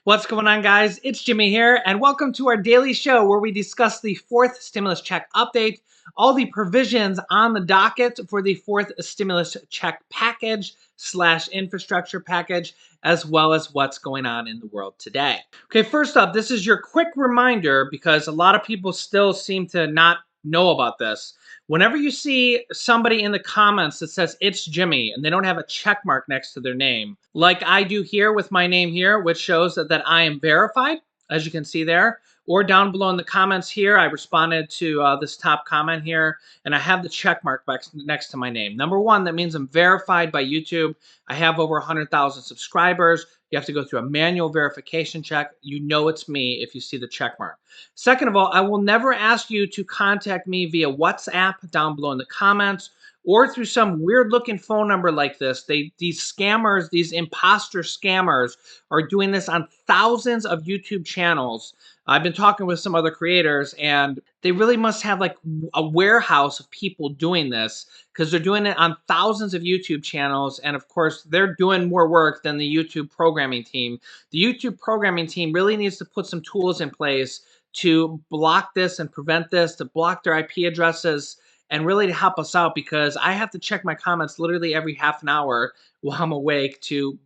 What's going on, guys? It's Jimmy here, and welcome to our daily show where we discuss the fourth stimulus check update, all the provisions on the docket for the fourth stimulus check package slash infrastructure package, as well as what's going on in the world today. Okay, first up, this is your quick reminder because a lot of people still seem to not know about this. Whenever you see somebody in the comments that says it's Jimmy and they don't have a check mark next to their name, like I do here with my name here, which shows that I am verified, as you can see there, or down below in the comments here, I responded to this top comment here, and I have the check mark next to my name. Number one, that means I'm verified by YouTube. I have over 100,000 subscribers. You have to go through a manual verification check. You know it's me if you see the check mark. Second of all, I will never ask you to contact me via WhatsApp down below in the comments or through some weird looking phone number like this. These scammers, these imposter scammers are doing this on thousands of YouTube channels. I've been talking with some other creators and they really must have like a warehouse of people doing this because they're doing it on thousands of YouTube channels. And of course, they're doing more work than the YouTube programming team. The YouTube programming team really needs to put some tools in place to block this and prevent this, to block their IP addresses, and really to help us out because I have to check my comments literally every half an hour while I'm awake to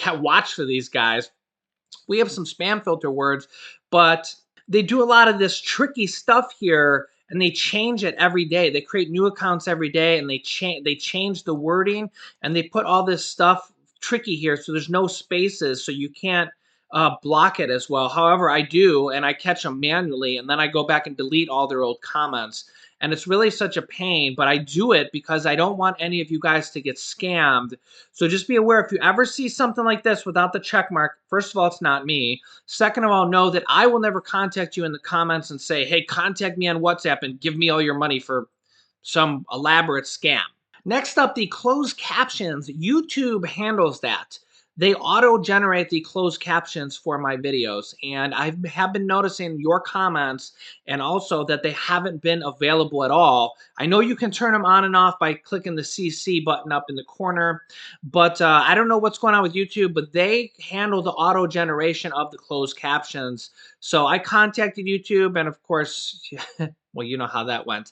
watch for these guys. We have some spam filter words, but they do a lot of this tricky stuff here and they change it every day. They create new accounts every day and they change the wording and they put all this stuff tricky here so there's no spaces so you can't block it as well. However, I do, and I catch them manually, and then I go back and delete all their old comments. And it's really such a pain, but I do it because I don't want any of you guys to get scammed. So just be aware if you ever see something like this without the check mark, first of all, it's not me. Second of all, know that I will never contact you in the comments and say, hey, contact me on WhatsApp and give me all your money for some elaborate scam. Next up, the closed captions. YouTube handles that. They auto-generate the closed captions for my videos, and I have been noticing your comments and also that they haven't been available at all. I know you can turn them on and off by clicking the CC button up in the corner, but I don't know what's going on with YouTube, but they handle the auto-generation of the closed captions. So I contacted YouTube, and of course, well, you know how that went.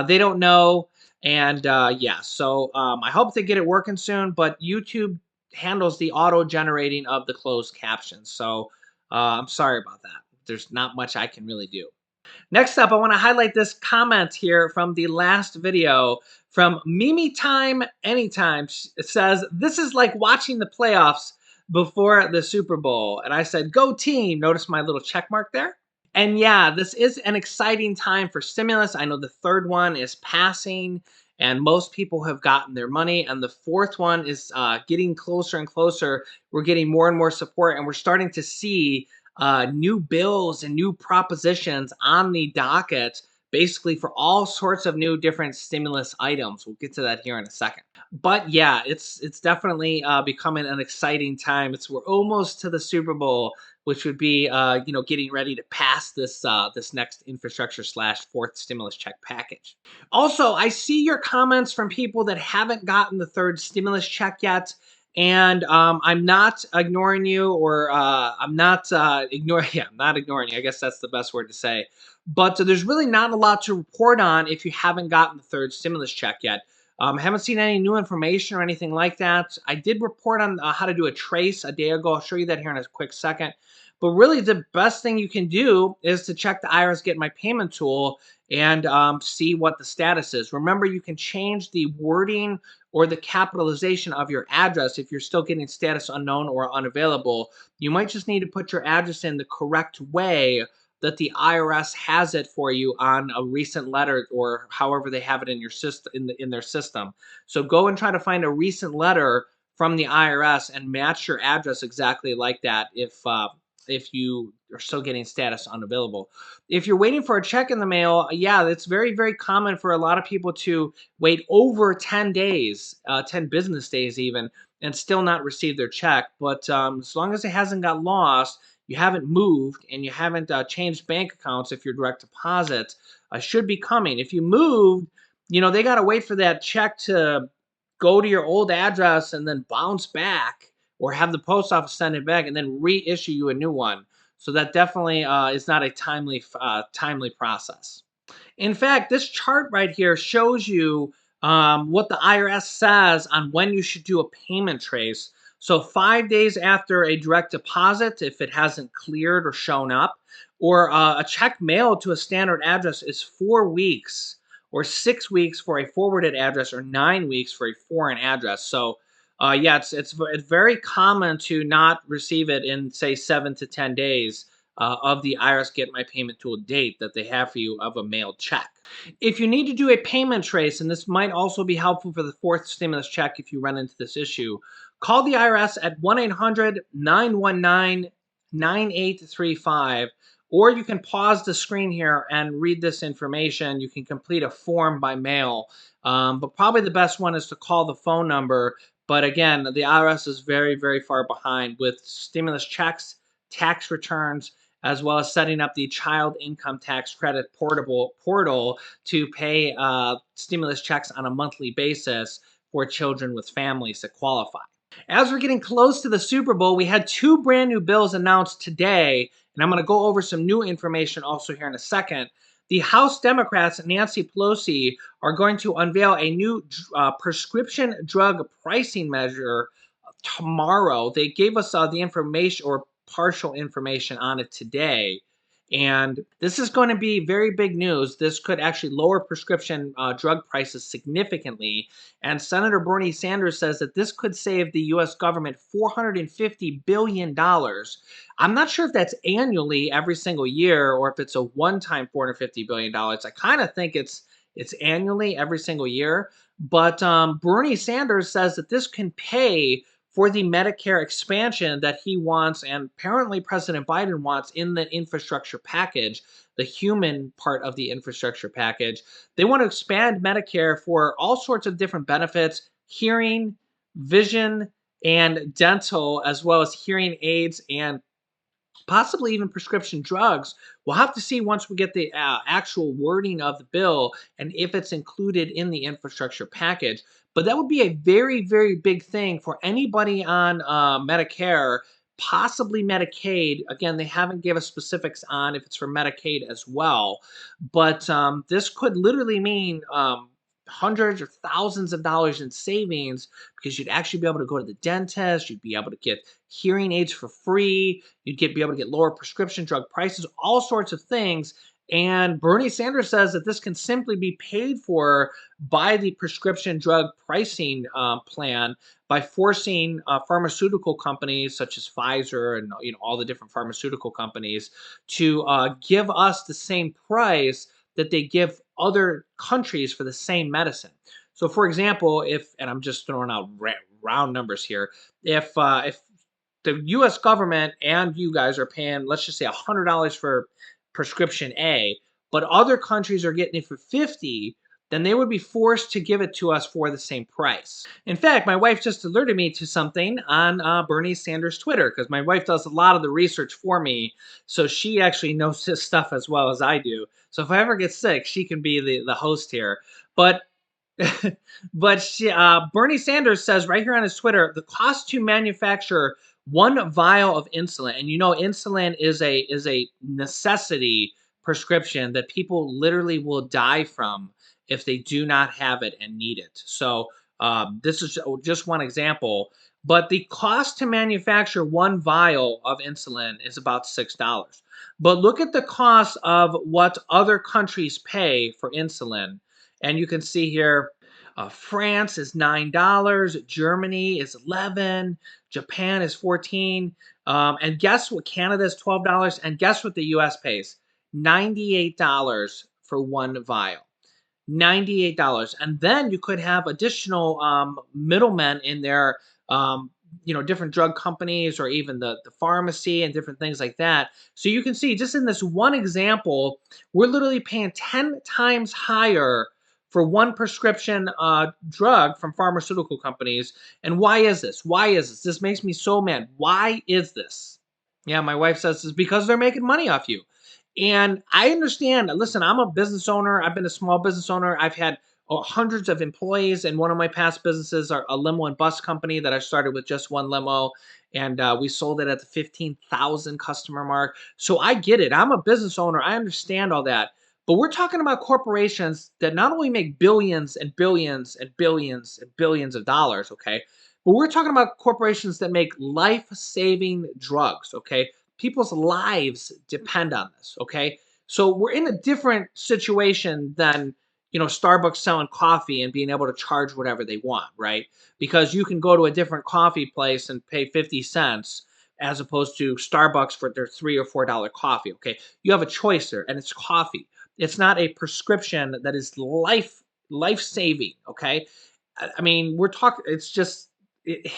They don't know. And yeah, so I hope they get it working soon, but YouTube handles the auto generating of the closed captions. So I'm sorry about that. There's not much I can really do. Next up, I want to highlight this comment here from the last video from Mimi Time Anytime. It says, this is like watching the playoffs before the Super Bowl. And I said, go team. Notice my little check mark there. And yeah, this is an exciting time for stimulus. I know the third one is passing and most people have gotten their money. And the fourth one is getting closer and closer. We're getting more and more support and we're starting to see new bills and new propositions on the docket, basically for all sorts of new different stimulus items. We'll get to that here in a second. But yeah, it's definitely becoming an exciting time. We're almost to the Super Bowl, which would be getting ready to pass this this next infrastructure slash fourth stimulus check package. Also, I see your comments from people that haven't gotten the third stimulus check yet. And I'm not ignoring you, or I'm not ignoring. Yeah, I'm not ignoring you. I guess that's the best word to say. But there's really not a lot to report on if you haven't gotten the third stimulus check yet. Haven't seen any new information or anything like that. I did report on how to do a trace a day ago. I'll show you that here in a quick second. But really, the best thing you can do is to check the IRS Get My Payment tool and see what the status is. Remember, you can change the wording or the capitalization of your address if you're still getting status unknown or unavailable. You might just need to put your address in the correct way that the IRS has it for you on a recent letter or however they have it in your system in their system. So go and try to find a recent letter from the IRS and match your address exactly like that if you are still getting status unavailable. If you're waiting for a check in the mail, yeah, it's very, very common for a lot of people to wait over 10 days, 10 business days even, and still not receive their check. But as long as it hasn't got lost, you haven't moved, and you haven't changed bank accounts if you're direct deposit, should be coming. If you moved, they got to wait for that check to go to your old address and then bounce back or have the post office send it back and then reissue you a new one. So that definitely is not a timely process. In fact, this chart right here shows you what the IRS says on when you should do a payment trace. So 5 days after a direct deposit, if it hasn't cleared or shown up, or a check mailed to a standard address is 4 weeks, or 6 weeks for a forwarded address, or 9 weeks for a foreign address. So yeah, it's very common to not receive it in say 7 to 10 days of the IRS Get My Payment Tool date that they have for you of a mailed check. If you need to do a payment trace, and this might also be helpful for the fourth stimulus check if you run into this issue, call the IRS at 1-800-919-9835, or you can pause the screen here and read this information. You can complete a form by mail, but probably the best one is to call the phone number. But again, the IRS is very, very far behind with stimulus checks, tax returns, as well as setting up the child income tax credit portal to pay stimulus checks on a monthly basis for children with families that qualify. As we're getting close to the Super Bowl, we had two brand new bills announced today, and I'm going to go over some new information also here in a second. The House Democrats, Nancy Pelosi, are going to unveil a new prescription drug pricing measure tomorrow. They gave us the information or partial information on it today. And this is going to be very big news. This could actually lower prescription drug prices significantly. And Senator Bernie Sanders says that this could save the U.S. government $450 billion. I'm not sure if that's annually every single year or if it's a one-time $450 billion. I kind of think it's annually every single year. But Bernie Sanders says that this can pay for the Medicare expansion that he wants, and apparently President Biden wants in the infrastructure package, the human part of the infrastructure package. They want to expand Medicare for all sorts of different benefits: hearing, vision, and dental, as well as hearing aids and possibly even prescription drugs. We'll have to see once we get the actual wording of the bill and if it's included in the infrastructure package. But that would be a very, very big thing for anybody on Medicare, possibly Medicaid. Again, they haven't given us specifics on if it's for Medicaid as well. But this could literally mean hundreds or thousands of dollars in savings, because you'd actually be able to go to the dentist, you'd be able to get hearing aids for free, be able to get lower prescription drug prices, all sorts of things. And Bernie Sanders says that this can simply be paid for by the prescription drug pricing plan by forcing pharmaceutical companies such as Pfizer and all the different pharmaceutical companies to give us the same price that they give other countries for the same medicine. So, for example, and I'm just throwing out round numbers here, if the U.S. government and you guys are paying, let's just say $100 for prescription A, but other countries are getting it for 50, then they would be forced to give it to us for the same price. In fact, my wife just alerted me to something on Bernie Sanders' Twitter, because my wife does a lot of the research for me, so she actually knows this stuff as well as I do. So if I ever get sick, she can be the host here. But Bernie Sanders says right here on his Twitter, the cost to manufacture one vial of insulin, and insulin is a necessity prescription that people literally will die from if they do not have it and need it. So this is just one example, but the cost to manufacture one vial of insulin is about $6. But look at the cost of what other countries pay for insulin. And you can see here, France is $9, Germany is $11, Japan is $14, and guess what? Canada is $12, and guess what the U.S. pays? $98 for one vial. $98, and then you could have additional middlemen in there. Different drug companies or even the pharmacy and different things like that. So you can see just in this one example, we're literally paying 10 times higher for one prescription drug from pharmaceutical companies. And why is this? Why is this? This makes me so mad. Why is this? Yeah, my wife says it's because they're making money off you. And I understand. Listen, I'm a business owner. I've been a small business owner. I've had hundreds of employees. And one of my past businesses are a limo and bus company that I started with just one limo. And we sold it at the 15,000 customer mark. So I get it. I'm a business owner. I understand all that. But we're talking about corporations that not only make billions and billions and billions and billions of dollars, okay? But we're talking about corporations that make life-saving drugs, okay? People's lives depend on this, okay? So we're in a different situation than, Starbucks selling coffee and being able to charge whatever they want, right? Because you can go to a different coffee place and pay 50 cents as opposed to Starbucks for their $3 or $4 coffee, okay? You have a choice there, and it's coffee. It's not a prescription that is life-saving, okay? I mean, we're talking. It's just it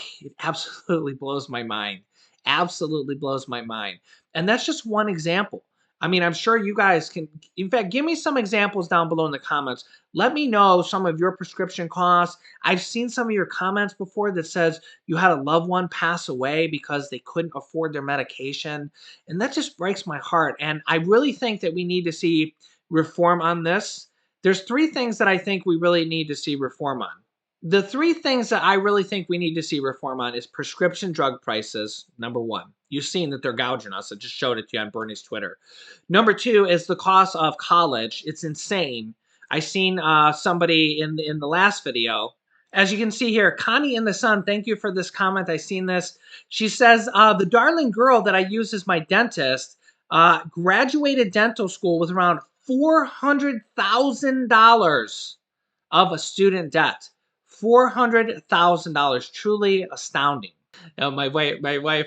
absolutely blows my mind. Absolutely blows my mind. And that's just one example. I mean, I'm sure you guys can. In fact, give me some examples down below in the comments. Let me know some of your prescription costs. I've seen some of your comments before that says you had a loved one pass away because they couldn't afford their medication, and that just breaks my heart. And I really think that we need to see reform on this. There's three things that I think we really need to see reform on. The three things that I really think we need to see reform on is prescription drug prices, number one. You've seen that they're gouging us. I just showed it to you on Bernie's Twitter. Number two is the cost of college. It's insane. I seen somebody in the last video. As you can see here, Connie in the Sun, thank you for this comment. I seen this. She says, the darling girl that I use as my dentist graduated dental school with around $400,000 of a student debt. $400,000, truly astounding. Now, my wife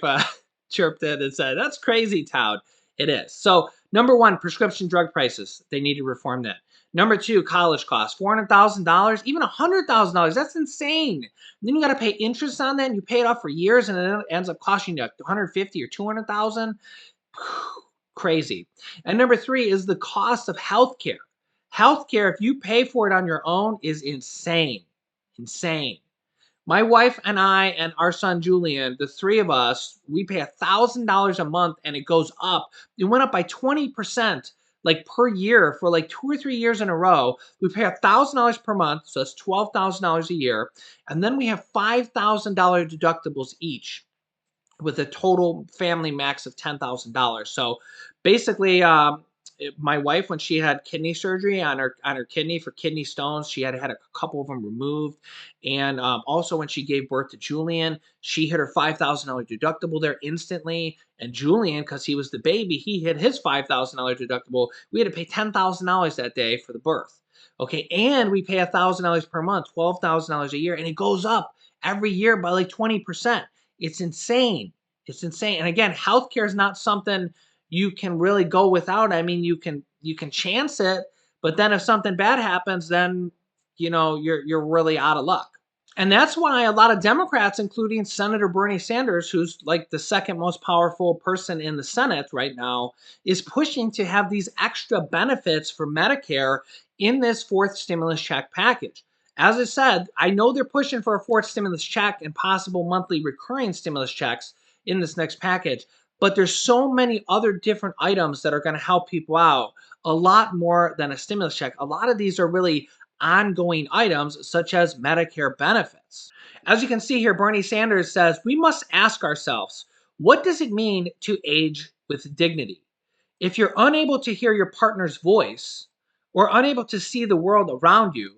chirped in and said, "That's crazy, Todd." It is. So, number one, prescription drug prices. They need to reform that. Number two, college costs. $400,000, even $100,000. That's insane. And then you got to pay interest on that, and you pay it off for years, and it ends up costing you 150 or 200,000. Crazy. And number three is the cost of healthcare. Healthcare, if you pay for it on your own, is insane. Insane. My wife and I and our son Julian, the three of us, we pay $1,000 a month, and it goes up. It went up by 20%, like per year for like 2 or 3 years in a row. We pay $1,000 per month, so that's $12,000 a year, and then we have $5,000 deductibles each, with a total family max of $10,000. So basically, my wife, when she had kidney surgery on her kidney for kidney stones, she had a couple of them removed, and also when she gave birth to Julian, she hit her $5,000 deductible there instantly. And Julian, because he was the baby, he hit his $5,000 deductible. We had to pay $10,000 that day for the birth. Okay, and we pay $1,000 per month, $12,000 a year, and it goes up every year by like 20%. It's insane. It's insane. And again, healthcare is not something you can really go without. I mean, you can chance it, but then if something bad happens, then you're really out of luck. And that's why a lot of Democrats, including Senator Bernie Sanders, who's like the second most powerful person in the Senate right now, is pushing to have these extra benefits for Medicare in this fourth stimulus check package. As I said, I know they're pushing for a fourth stimulus check and possible monthly recurring stimulus checks in this next package, but there's so many other different items that are going to help people out a lot more than a stimulus check. A lot of these are really ongoing items such as Medicare benefits. As you can see here, Bernie Sanders says we must ask ourselves, what does it mean to age with dignity? If you're unable to hear your partner's voice, or unable to see the world around you,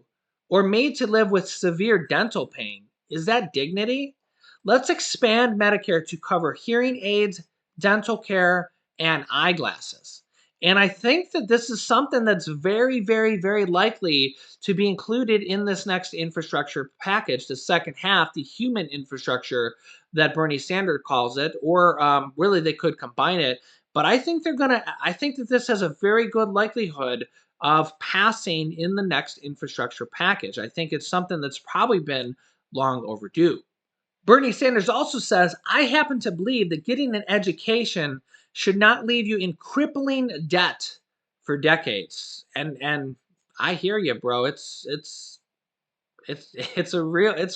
or made to live with severe dental pain, is that dignity? Let's expand Medicare to cover hearing aids, dental care, and eyeglasses. And I think that this is something that's very, very, very likely to be included in this next infrastructure package, the second half, the human infrastructure that Bernie Sanders calls it, or really they could combine it. But I think that this has a very good likelihood of passing in the next infrastructure package. I think it's something that's probably been long overdue. Bernie Sanders also says, I happen to believe that getting an education should not leave you in crippling debt for decades. And I hear you, bro. It's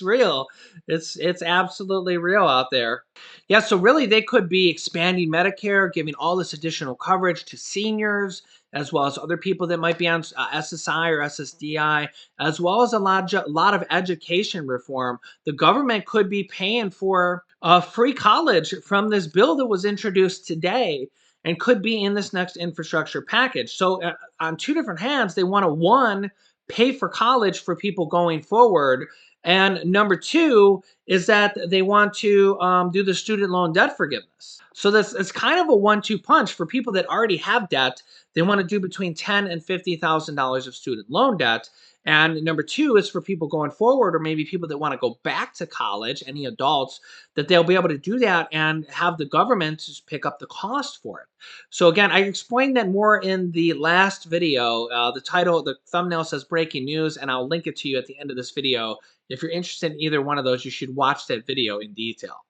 real. It's absolutely real out there. Yeah, so really they could be expanding Medicare, giving all this additional coverage to seniors as well as other people that might be on SSI or SSDI, as well as a lot of education reform. The government could be paying for free college from this bill that was introduced today and could be in this next infrastructure package. So on two different hands, they want to, one, pay for college for people going forward, and number two is that they want to do the student loan debt forgiveness. So this it's kind of a 1-2 punch for people that already have debt. They want to do between $10,000 and $50,000 of student loan debt. And number two is for people going forward, or maybe people that want to go back to college, any adults, that they'll be able to do that and have the government just pick up the cost for it. So again, I explained that more in the last video. The title, the thumbnail says breaking news, and I'll link it to you at the end of this video. If you're interested in either one of those, you should watch that video in detail.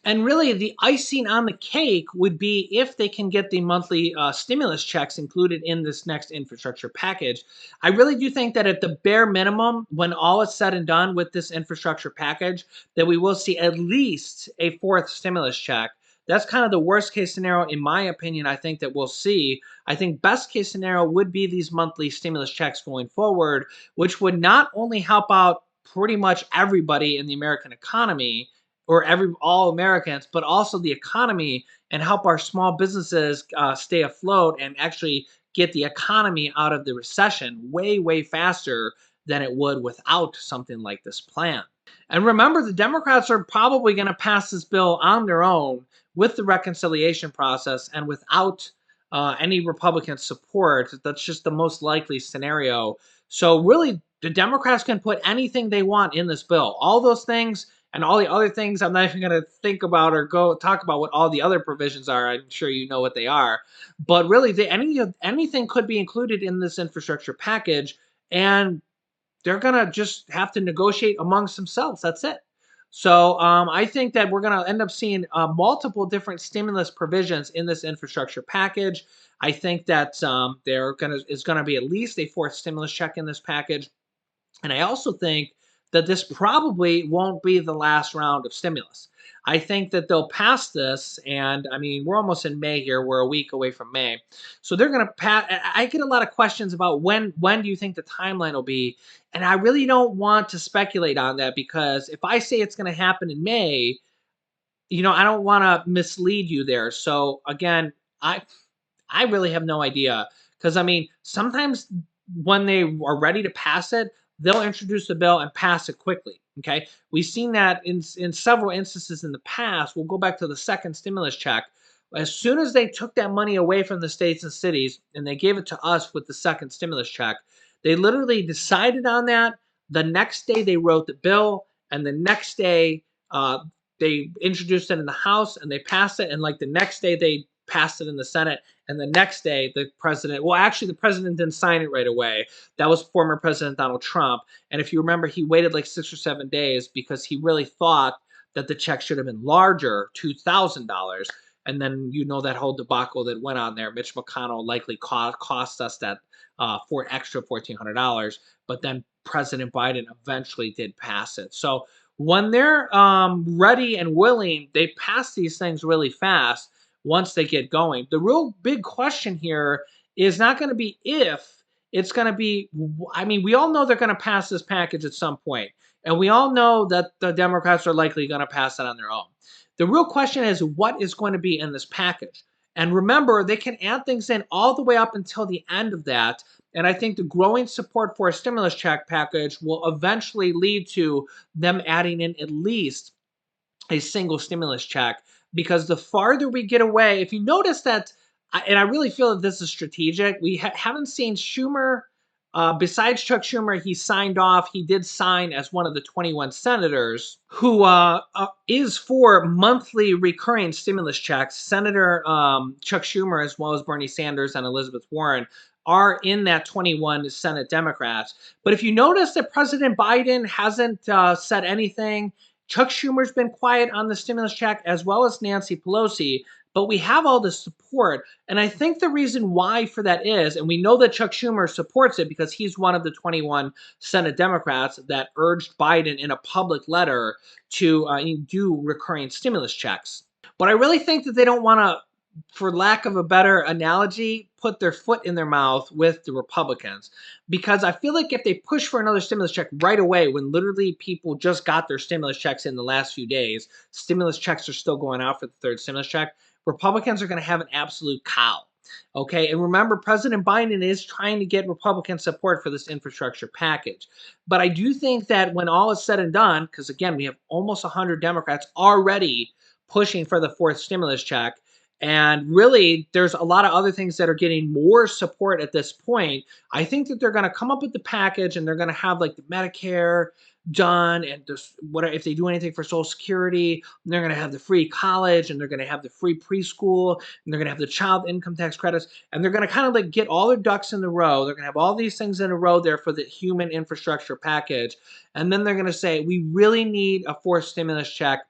And really, the icing on the cake would be if they can get the monthly stimulus checks included in this next infrastructure package. I really do think that at the bare minimum, when all is said and done with this infrastructure package, that we will see at least a fourth stimulus check. That's kind of the worst case scenario, in my opinion, I think that we'll see. I think best case scenario would be these monthly stimulus checks going forward, which would not only help out pretty much everybody in the American economy, or all Americans, but also the economy, and help our small businesses stay afloat and actually get the economy out of the recession way faster than it would without something like this plan. And remember, the Democrats are probably going to pass this bill on their own with the reconciliation process and without any Republican support. That's just the most likely scenario. So really, the Democrats can put anything they want in this bill. All those things and all the other things, I'm not even going to think about or go talk about what all the other provisions are. I'm sure you know what they are. But really, anything could be included in this infrastructure package, and they're going to just have to negotiate amongst themselves. That's it. So I think that we're going to end up seeing multiple different stimulus provisions in this infrastructure package. I think that is going to be at least a fourth stimulus check in this package. And I also think that this probably won't be the last round of stimulus. I think that they'll pass this, and I mean, we're almost in May here. We're a week away from May. So they're going to pass. I get a lot of questions about when do you think the timeline will be? And I really don't want to speculate on that, because if I say it's going to happen in May, I don't want to mislead you there. So again, I really have no idea, because I mean, sometimes when they are ready to pass it, they'll introduce the bill and pass it quickly. Okay, we've seen that in several instances in the past. We'll go back to the second stimulus check. As soon as they took that money away from the states and cities and they gave it to us with the second stimulus check, they literally decided on that. The next day they wrote the bill, and the next day they introduced it in the House and they passed it, and like the next day they passed it in the Senate, and the next day the president, well, actually the president didn't sign it right away. That was former President Donald Trump. And if you remember, he waited like 6 or 7 days because he really thought that the check should have been larger, $2,000. And then that whole debacle that went on there. Mitch McConnell likely cost us that for extra $1,400, but then President Biden eventually did pass it. So when they're ready and willing, they pass these things really fast once they get going. The real big question here is not going to be if, it's going to be, I mean, we all know they're going to pass this package at some point, and we all know that the Democrats are likely going to pass it on their own. The real question is what is going to be in this package. And remember, they can add things in all the way up until the end of that. And I think the growing support for a stimulus check package will eventually lead to them adding in at least a single stimulus check, because the farther we get away, if you notice that, and I really feel that this is strategic, we haven't seen Schumer, besides Chuck Schumer, he did sign as one of the 21 senators who is for monthly recurring stimulus checks. Senator Chuck Schumer, as well as Bernie Sanders and Elizabeth Warren, are in that 21 Senate Democrats. But if you notice that President Biden hasn't said anything, Chuck Schumer's been quiet on the stimulus check, as well as Nancy Pelosi, but we have all this support. And I think the reason why for that is, and we know that Chuck Schumer supports it because he's one of the 21 Senate Democrats that urged Biden in a public letter to do recurring stimulus checks. But I really think that they don't want to for lack of a better analogy, put their foot in their mouth with the Republicans. Because I feel like if they push for another stimulus check right away, when literally people just got their stimulus checks in the last few days, stimulus checks are still going out for the third stimulus check, Republicans are going to have an absolute cow. Okay, and remember, President Biden is trying to get Republican support for this infrastructure package. But I do think that when all is said and done, because again, we have almost 100 Democrats already pushing for the fourth stimulus check, and really, there's a lot of other things that are getting more support at this point. I think that they're going to come up with the package and they're going to have like the Medicare done, and just what if they do anything for Social Security, they're going to have the free college, and they're going to have the free preschool, and they're going to have the child income tax credits, and they're going to kind of like get all their ducks in a row. They're going to have all these things in a row there for the human infrastructure package, and then they're going to say we really need a fourth stimulus check,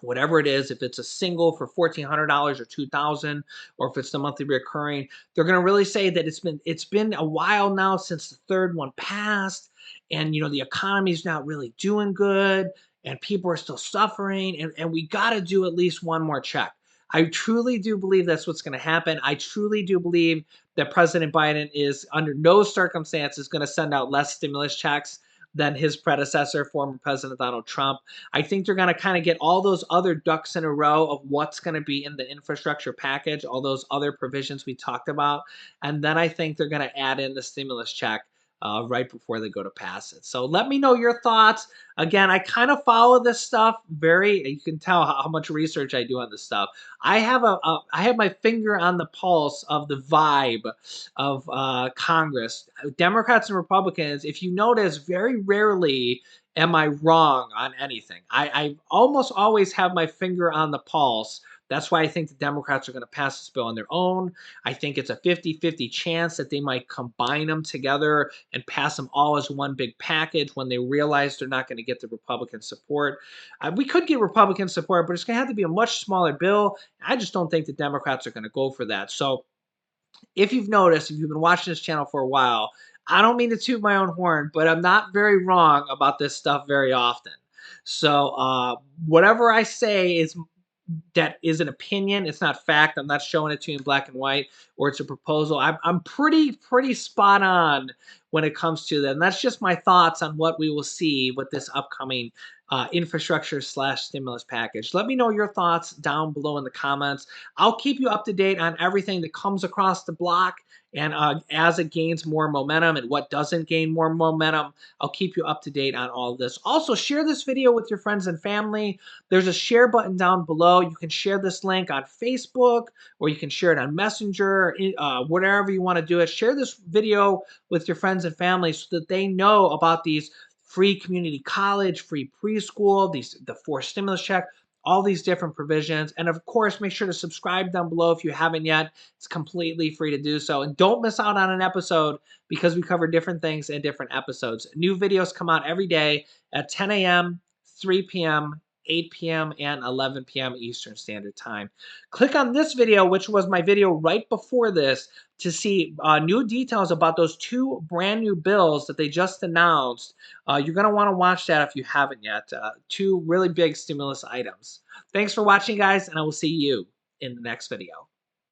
whatever it is, if it's a single for $1,400 or $2,000, or if it's the monthly recurring. They're going to really say that it's been a while now since the third one passed, and the economy's not really doing good, and people are still suffering, and we got to do at least one more check. I truly do believe that's what's going to happen. I truly do believe that President Biden is under no circumstances going to send out less stimulus checks than his predecessor, former President Donald Trump. I think they're going to kind of get all those other ducks in a row of what's going to be in the infrastructure package, all those other provisions we talked about. And then I think they're going to add in the stimulus check right before they go to pass it. So let me know your thoughts. Again, I kind of follow this stuff you can tell how much research I do on this stuff. I have I have my finger on the pulse of the vibe of Congress. Democrats and Republicans, if you notice, very rarely am I wrong on anything. I almost always have my finger on the pulse. That's why I think the Democrats are going to pass this bill on their own. I think it's a 50-50 chance that they might combine them together and pass them all as one big package when they realize they're not going to get the Republican support. We could get Republican support, but it's going to have to be a much smaller bill. I just don't think the Democrats are going to go for that. So if you've noticed, if you've been watching this channel for a while, I don't mean to toot my own horn, but I'm not very wrong about this stuff very often. So whatever I say that is an opinion. It's not fact. I'm not showing it to you in black and white, or it's a proposal. I'm pretty spot on when it comes to that. And that's just my thoughts on what we will see with this upcoming infrastructure / stimulus package. Let me know your thoughts down below in the comments. I'll keep you up to date on everything that comes across the block, and as it gains more momentum and what doesn't gain more momentum, I'll keep you up to date on all of this. Also, share this video with your friends and family. There's a share button down below. You can share this link on Facebook, or you can share it on Messenger, whatever you want to do it. Share this video with your friends and family so that they know about these free community college, free preschool, the fourth stimulus check, all these different provisions. And of course, make sure to subscribe down below if you haven't yet. It's completely free to do so. And don't miss out on an episode, because we cover different things in different episodes. New videos come out every day at 10 a.m., 3 p.m., 8 p.m. and 11 p.m. Eastern Standard Time. Click on this video, which was my video right before this, to see new details about those two brand new bills that they just announced. You're going to want to watch that if you haven't yet. Two really big stimulus items. Thanks for watching, guys, and I will see you in the next video.